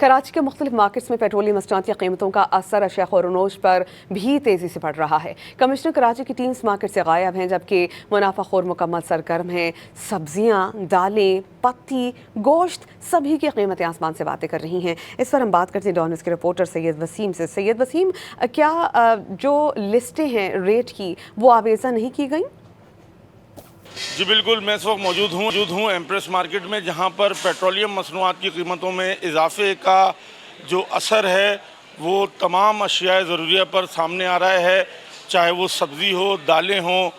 कराची के मुख्तलिफ मार्केट्स में पेट्रोलियम मसनूआत की कीमतों का असर अशिया ख़ोर-ओ-नोश पर भी तेज़ी से पड़ रहा है। कमिश्नर कराची की टीम इस मार्केट से गायब हैं, जबकि मुनाफाखोर मुकम्मल सरगर्म हैं। सब्जियां, दालें, पत्ती, गोश्त सभी की कीमतें आसमान से बातें कर रही हैं। इस पर हम बात करते हैं डॉन न्यूज़ के रिपोर्टर सैयद वसीम से। सैयद वसीम, क्या जो लिस्टें हैं रेट की वो आवेज़ा नहीं की गई? जी बिल्कुल, मैं इस वक्त मौजूद हूँ एम्प्रेस मार्केट में, जहाँ पर पेट्रोलियम मसनूआत की कीमतों में इजाफे का जो असर है वो तमाम अशियाए ज़रूरिया पर सामने आ रहा है। चाहे वो सब्ज़ी हो, दालें हों,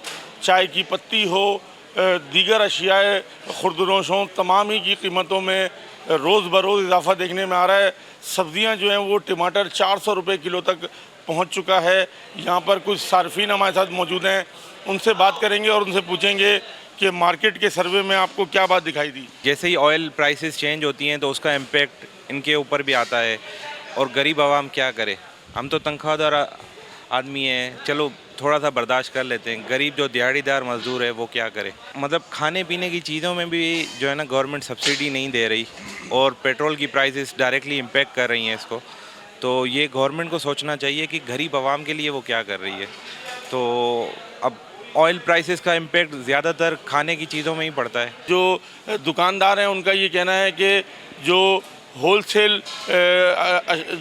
चाय की पत्ती हो, दीगर अशियाए खुर्दनोश हों, तमाम ही की कीमतों में रोज़ बरोज़ इजाफा देखने में आ रहा है। सब्ज़ियाँ जो हैं वो टमाटर 400 रुपये किलो तक पहुँच चुका है। यहाँ पर कुछ सार्फिन हमारे साथ मौजूद हैं, उनसे बात करेंगे और उनसे पूछेंगे कि मार्केट के सर्वे में आपको क्या बात दिखाई दी। जैसे ही ऑयल प्राइसेस चेंज होती हैं तो उसका इम्पेक्ट इनके ऊपर भी आता है, और गरीब आवाम क्या करे। हम तो तनख्वाहदार आदमी हैं, चलो थोड़ा सा बर्दाश्त कर लेते हैं। गरीब जो दिहाड़ीदार मजदूर है वो क्या करे। मतलब खाने पीने की चीज़ों में भी जो है ना गवर्नमेंट सब्सिडी नहीं दे रही, और पेट्रोल की प्राइसेस डायरेक्टली इम्पेक्ट कर रही हैं इसको। तो ये गवर्नमेंट को सोचना चाहिए कि गरीब आवाम के लिए वो क्या कर रही है। तो अब ऑयल प्राइसेस का इम्पेक्ट ज़्यादातर खाने की चीज़ों में ही पड़ता है। जो दुकानदार हैं उनका ये कहना है कि जो होलसेल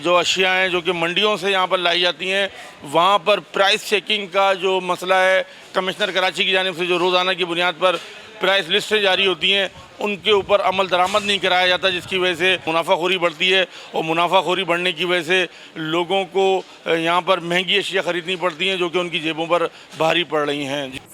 जो अशिया हैं जो कि मंडियों से यहाँ पर लाई जाती हैं, वहाँ पर प्राइस चेकिंग का जो मसला है, कमिश्नर कराची की जानिब से जो रोज़ाना की बुनियाद पर प्राइस लिस्टें जारी होती हैं उनके ऊपर अमल दरामद नहीं कराया जाता, जिसकी वजह से मुनाफाखोरी बढ़ती है। और मुनाफाखोरी बढ़ने की वजह से लोगों को यहाँ पर महंगी अशिया ख़रीदनी पड़ती हैं जो कि उनकी जेबों पर भारी पड़ रही हैं।